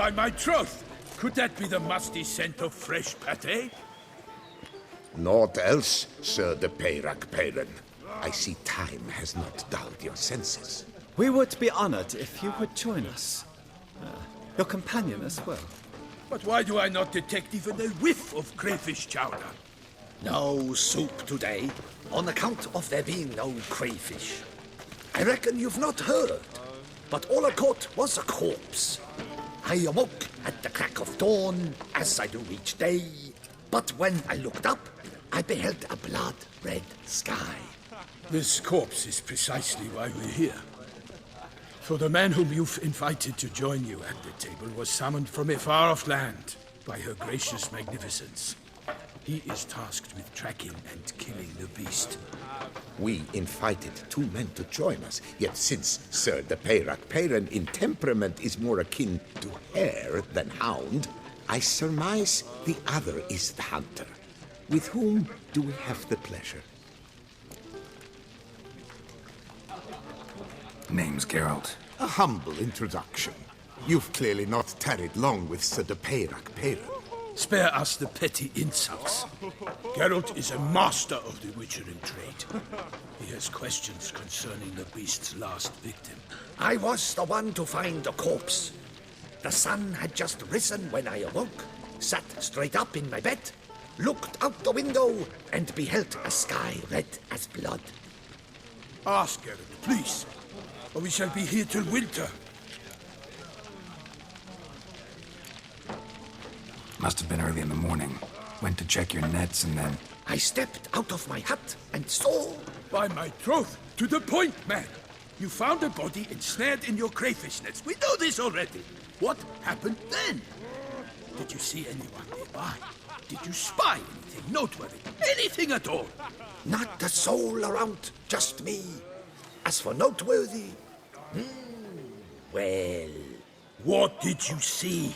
By my troth, could that be the musty scent of fresh pâté? Naught else, Sir de Toussaint. I see time has not dulled your senses. We would be honored if you would join us. Your companion as well. But why do I not detect even a whiff of crayfish chowder? No soup today, on account of there being no crayfish. I reckon you've not heard, but all I caught was a corpse. I awoke at the crack of dawn, as I do each day, but when I looked up, I beheld a blood-red sky. This corpse is precisely why we're here. For the man whom you've invited to join you at the table was summoned from a far-off land by her gracious magnificence. He is tasked with tracking and killing the beast. We invited two men to join us, yet since Sir de Toussaint in temperament is more akin to hare than hound, I surmise the other is the hunter. With whom do we have the pleasure? Name's Geralt. A humble introduction. You've clearly not tarried long with Sir de Toussaint. Spare us the petty insults. Geralt is a master of the witchering trade. He has questions concerning the beast's last victim. I was the one to find the corpse. The sun had just risen when I awoke, sat straight up in my bed, looked out the window, and beheld a sky red as blood. Ask Geralt, please, or we shall be here till winter. Must have been early in the morning. Went to check your nets and then... I stepped out of my hut and saw... By my troth, to the point, man. You found a body ensnared in your crayfish nets. We know this already. What happened then? Did you see anyone nearby? Did you spy anything noteworthy? Anything at all? Not a soul around, just me. As for noteworthy... well... What did you see?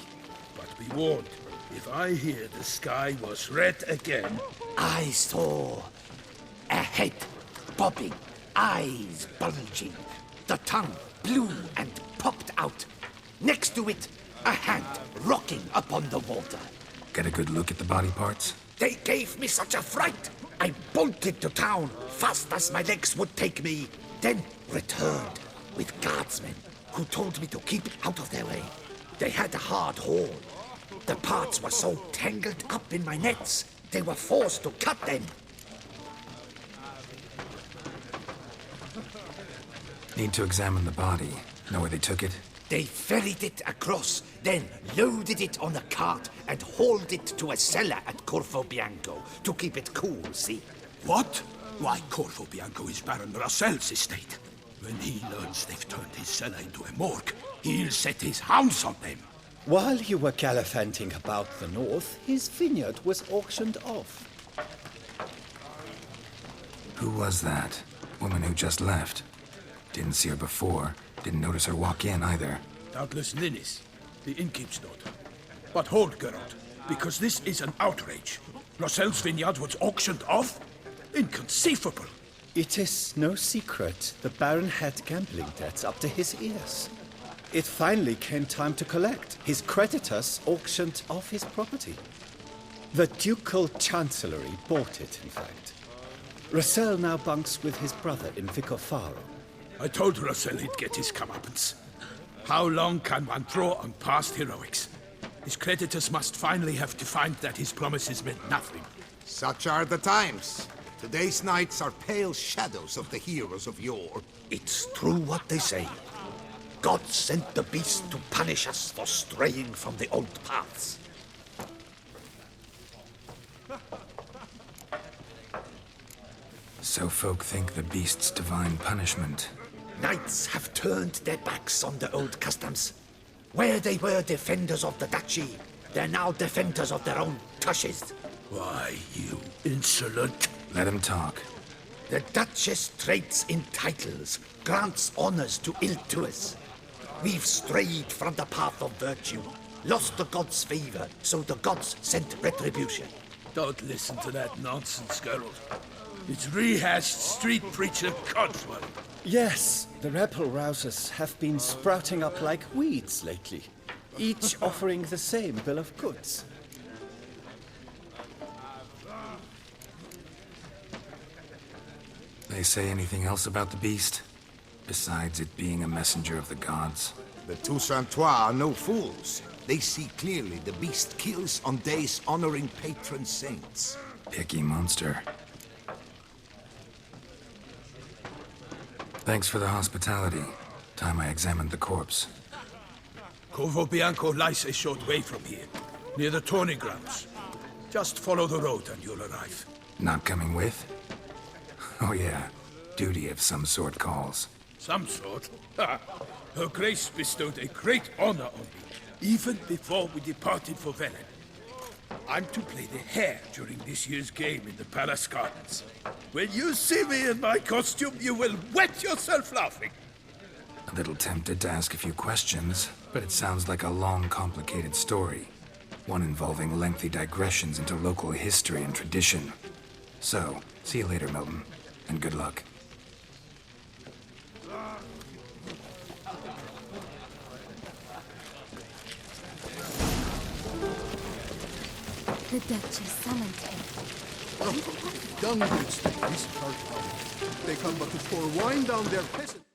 But be warned, if I hear the sky was red again... I saw a head bobbing, eyes bulging, the tongue blue and popped out. Next to it, a hand rocking upon the water. Get a good look at the body parts? They gave me such a fright. I bolted to town fast as my legs would take me, then returned with guardsmen who told me to keep out of their way. They had a hard haul. The parts were so tangled up in my nets, they were forced to cut them. Need to examine the body. Know where they took it? They ferried it across, then loaded it on a cart and hauled it to a cellar at Corvo Bianco to keep it cool, see? What? Why, Corvo Bianco is Baron Russell's estate. When he learns they've turned his cellar into a morgue, he'll set his hounds on them. While you were gallivanting about the north, his vineyard was auctioned off. Who was that? Woman who just left. Didn't see her before. Didn't notice her walk in either. Doubtless Ninnis, the innkeep's daughter. But hold, Geralt, because this is an outrage. Russell's vineyard was auctioned off? Inconceivable. It is no secret the Baron had gambling debts up to his ears. It finally came time to collect. His creditors auctioned off his property. The Ducal Chancellery bought it, in fact. Russell now bunks with his brother in Vicofaro. I told Russell he'd get his comeuppance. How long can one draw on past heroics? His creditors must finally have to find that his promises meant nothing. Such are the times. Today's knights are pale shadows of the heroes of yore. It's true what they say. God sent the beast to punish us for straying from the old paths. So folk think the beast's divine punishment. Knights have turned their backs on the old customs. Where they were defenders of the duchy, they're now defenders of their own tushes. Why, you insolent... Let him talk. The Duchess trades in titles, grants honors to ill-doers. We've strayed from the path of virtue, lost the gods' favor, so the gods sent retribution. Don't listen to that nonsense, Geralt. It's rehashed street preacher Codswell. Yes, the rebel rousers have been sprouting up like weeds lately. each offering the same bill of goods. They say anything else about the beast? Besides it being a messenger of the gods? The Toussaintois are no fools. They see clearly the beast kills on days honoring patron saints. Picky monster. Thanks for the hospitality. Time I examined the corpse. Corvo Bianco lies a short way from here, near the tourney grounds. Just follow the road and you'll arrive. Not coming with? Oh yeah, duty of some sort calls. Some sort? Ha! Her Grace bestowed a great honor on me, even before we departed for Velen. I'm to play the hare during this year's game in the palace gardens. When you see me in my costume, you will wet yourself laughing. A little tempted to ask a few questions, but it sounds like a long, complicated story. One involving lengthy digressions into local history and tradition. So, see you later, Milton, and good luck. The Duchess summoned him. Young good things are come. They come but to pour wine down their peasants.